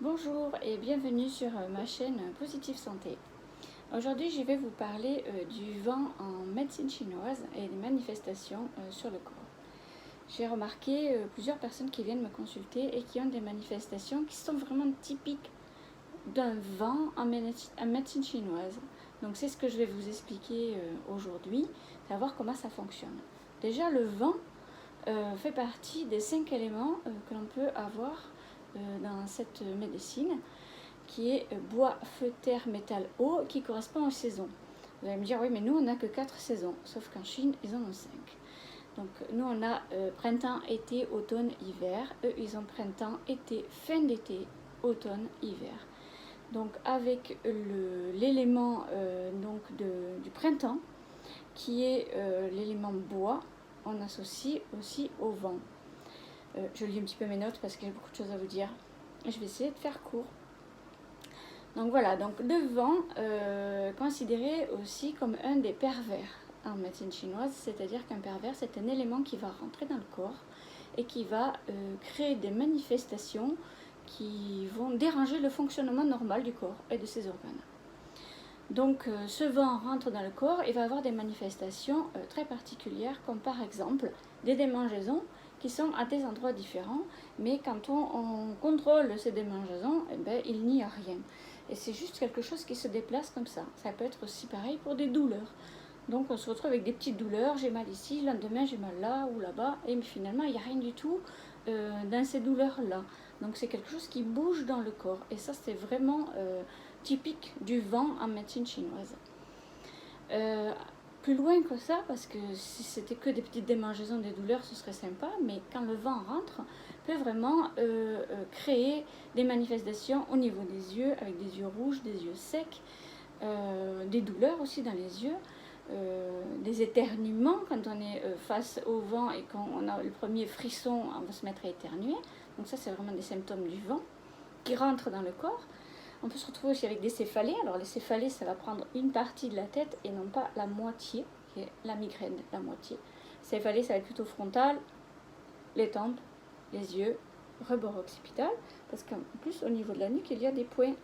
Bonjour et bienvenue sur ma chaîne Positive Santé. Aujourd'hui, je vais vous parler du vent en médecine chinoise et des manifestations sur le corps. J'ai remarqué plusieurs personnes qui viennent me consulter et qui ont des manifestations qui sont vraiment typiques d'un vent en médecine chinoise. Donc c'est ce que je vais vous expliquer aujourd'hui, savoir comment ça fonctionne. Déjà, le vent fait partie des 5 éléments que l'on peut avoir dans cette médecine, qui est bois, feu, terre, métal, eau, qui correspond aux saisons. Vous allez me dire, oui, mais nous, on n'a que 4 saisons, sauf qu'en Chine, ils en ont 5. Donc, nous, on a printemps, été, automne, hiver. Eux, ils ont printemps, été, fin d'été, automne, hiver. Donc, avec l'élément du printemps, qui est l'élément bois, on associe aussi au vent. Je lis un petit peu mes notes parce qu'il y a beaucoup de choses à vous dire. Je vais essayer de faire court. Donc voilà, donc le vent, considéré aussi comme un des pervers en médecine chinoise, c'est-à-dire qu'un pervers, c'est un élément qui va rentrer dans le corps et qui va créer des manifestations qui vont déranger le fonctionnement normal du corps et de ses organes. Donc ce vent rentre dans le corps et va avoir des manifestations très particulières, comme par exemple des démangeaisons qui sont à des endroits différents, mais quand on contrôle ces démangeaisons, eh ben, il n'y a rien. Et c'est juste quelque chose qui se déplace comme ça. Ça peut être aussi pareil pour des douleurs. Donc on se retrouve avec des petites douleurs, j'ai mal ici, le lendemain j'ai mal là ou là-bas, et finalement il n'y a rien du tout dans ces douleurs-là. Donc c'est quelque chose qui bouge dans le corps, et ça c'est vraiment typique du vent en médecine chinoise. Plus loin que ça, parce que si c'était que des petites démangeaisons, des douleurs, ce serait sympa, mais quand le vent rentre, peut vraiment créer des manifestations au niveau des yeux, avec des yeux rouges, des yeux secs, des douleurs aussi dans les yeux, des éternuements quand on est face au vent et quand on a le premier frisson, on va se mettre à éternuer. Donc ça, c'est vraiment des symptômes du vent qui rentrent dans le corps. On peut se retrouver aussi avec des céphalées. Alors les céphalées, ça va prendre une partie de la tête et non pas la moitié, qui est la migraine, la moitié. Céphalées, ça va être plutôt frontal, les tempes, les yeux, rebord occipital, parce qu'en plus au niveau de la nuque, il y a des points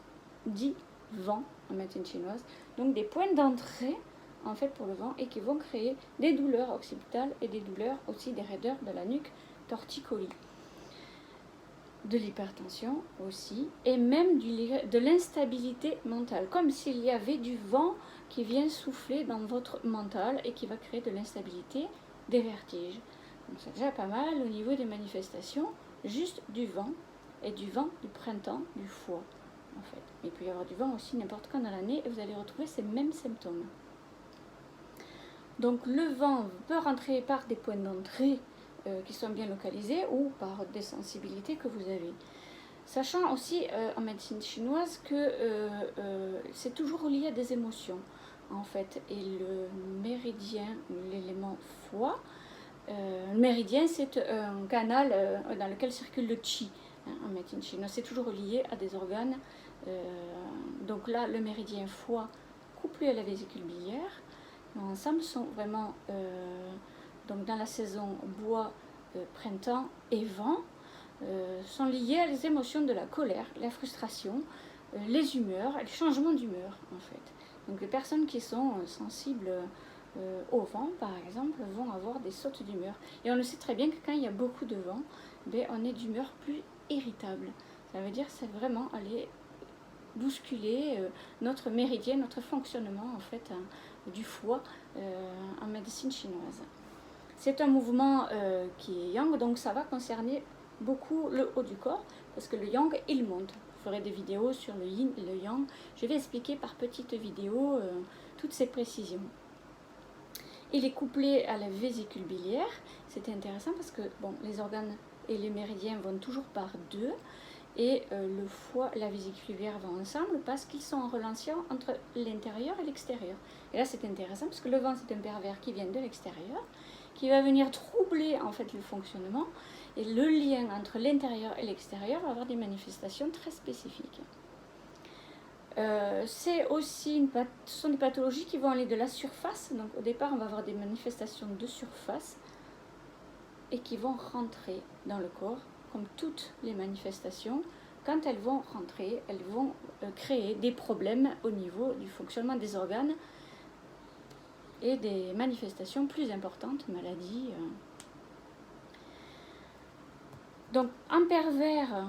dits vent en médecine chinoise, donc des points d'entrée en fait pour le vent et qui vont créer des douleurs occipitales et des douleurs aussi des raideurs de la nuque, torticolis. De l'hypertension aussi, et même de l'instabilité mentale, comme s'il y avait du vent qui vient souffler dans votre mental et qui va créer de l'instabilité, des vertiges. Donc c'est déjà pas mal au niveau des manifestations, juste du vent, et du vent du printemps, du foie en fait. Il peut y avoir du vent aussi n'importe quand dans l'année et vous allez retrouver ces mêmes symptômes. Donc le vent peut rentrer par des points d'entrée qui sont bien localisés ou par des sensibilités que vous avez. Sachant aussi en médecine chinoise que c'est toujours lié à des émotions en fait. Et le méridien, l'élément foie, le méridien c'est un canal dans lequel circule le qi en médecine chinoise. C'est toujours lié à des organes. Donc là, le méridien foie couplé à la vésicule biliaire, ensemble sont vraiment donc dans la saison bois, printemps et vent, sont liées à les émotions de la colère, la frustration, les humeurs, les changements d'humeur en fait. Donc les personnes qui sont sensibles au vent par exemple vont avoir des sautes d'humeur. Et on le sait très bien que quand il y a beaucoup de vent, ben, on est d'humeur plus irritable. Ça veut dire que c'est vraiment aller bousculer notre méridien, notre fonctionnement en fait du foie en médecine chinoise. C'est un mouvement qui est yang, donc ça va concerner beaucoup le haut du corps, parce que le yang, il monte. Je ferai des vidéos sur le yin et le yang. Je vais expliquer par petites vidéos toutes ces précisions. Il est couplé à la vésicule biliaire. C'est intéressant parce que bon, les organes et les méridiens vont toujours par deux. Et le foie et la vésicule biliaire vont ensemble parce qu'ils sont en relation entre l'intérieur et l'extérieur. Et là c'est intéressant parce que le vent c'est un pervers qui vient de l'extérieur, qui va venir troubler en fait le fonctionnement, et le lien entre l'intérieur et l'extérieur va avoir des manifestations très spécifiques. C'est aussi ce sont des pathologies qui vont aller de la surface, donc au départ on va avoir des manifestations de surface et qui vont rentrer dans le corps, comme toutes les manifestations quand elles vont rentrer, elles vont créer des problèmes au niveau du fonctionnement des organes et des manifestations plus importantes, maladies. Donc en pervers,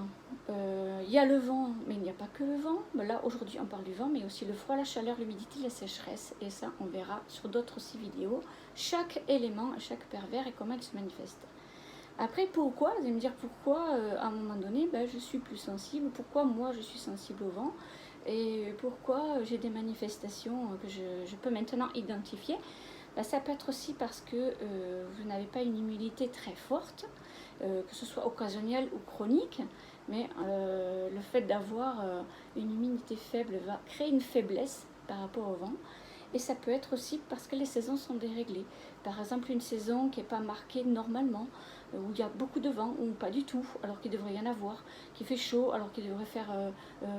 il y a le vent, mais il n'y a pas que le vent. Là aujourd'hui on parle du vent, mais aussi le froid, la chaleur, l'humidité, la sécheresse. Et ça on verra sur d'autres aussi vidéos, chaque élément, chaque pervers et comment il se manifeste. Après pourquoi, vous allez me dire pourquoi à un moment donné je suis plus sensible, pourquoi moi je suis sensible au vent et pourquoi j'ai des manifestations que je peux maintenant identifier. Ça peut être aussi parce que vous n'avez pas une immunité très forte, que ce soit occasionnelle ou chronique, mais le fait d'avoir une immunité faible va créer une faiblesse par rapport au vent. Et ça peut être aussi parce que les saisons sont déréglées. Par exemple, une saison qui n'est pas marquée normalement, où il y a beaucoup de vent, ou pas du tout, alors qu'il devrait y en avoir, qui fait chaud, alors qu'il devrait faire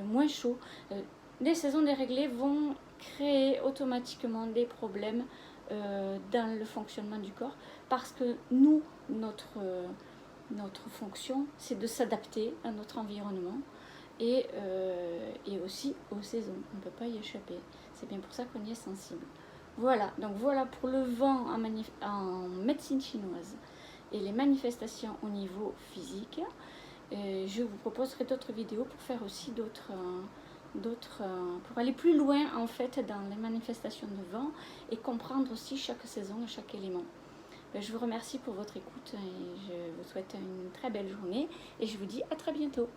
moins chaud. Les saisons déréglées vont créer automatiquement des problèmes dans le fonctionnement du corps, parce que nous, notre fonction, c'est de s'adapter à notre environnement et aussi aux saisons. On ne peut pas y échapper. C'est bien pour ça qu'on y est sensible. Voilà, donc voilà pour le vent en médecine chinoise et les manifestations au niveau physique. Je vous proposerai d'autres vidéos pour faire aussi pour aller plus loin en fait dans les manifestations de vent et comprendre aussi chaque saison et chaque élément. Je vous remercie pour votre écoute et je vous souhaite une très belle journée et je vous dis à très bientôt.